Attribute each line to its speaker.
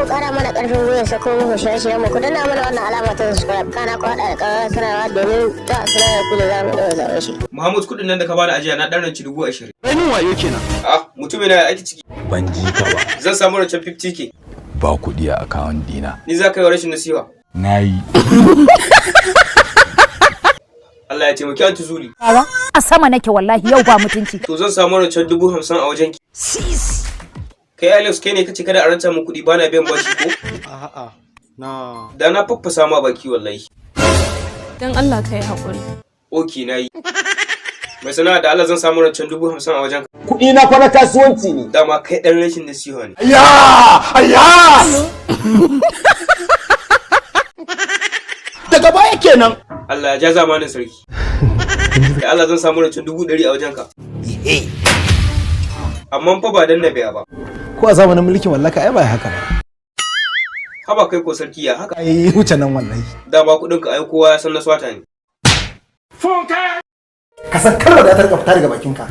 Speaker 1: mu kara mana karfin gwiwa sako muku shirye-shiryen mu ku danna mana wannan alama ta subscribe kana ku hada da karar sanarwa domin ta sanar da ku da zamu dawo zaɓe shi.
Speaker 2: Muhammad kudin nan da ka bada ajiya na dan ranci 20,000.
Speaker 3: Kai mun wayo kenan.
Speaker 2: Mutumin na aiki ciki.
Speaker 3: Ban ji ka ba.
Speaker 2: Zan samu rancen 50k.
Speaker 3: Ba kuɗi a account dina.
Speaker 2: Ni za ka yi rashin nasiha.
Speaker 3: Nayi.
Speaker 2: Allah ya taimaki Anti Zuli.
Speaker 4: A sama nake wallahi yau ba mutunci.
Speaker 2: To zan samu rancen 50,000 a wajen ki. Kai Alex kai ne kace kada a ranta min kuɗi bana biyan bashi ko?
Speaker 5: A'a. Na.
Speaker 2: Da na faffasa ma baki wallahi.
Speaker 6: Dan Allah kai hakuri.
Speaker 2: Okay nayi. Mai sana'a da Allah zan samu rancen 50,000 a wajen ka.
Speaker 5: Kuɗi na fa na kasuwanci ne.
Speaker 2: Dama kai dan rashin nasiha ne.
Speaker 5: Ayya! Daga baya kenan.
Speaker 2: Allah ya ja zamanin sarki. Da Allah zan samu rancen 100,000 a wajen ka. Amma fa ba dan na biya ba.
Speaker 5: Ko a zamanin mulkin wallaka ai ba haka ba.
Speaker 2: Haba kai ko sarki ya haka.
Speaker 5: Ai wuce nan wallahi.
Speaker 2: Dama kuɗin ka ai kowa ya san na swata ne.
Speaker 5: Ka san kalmar da ta rika fita daga bakinka.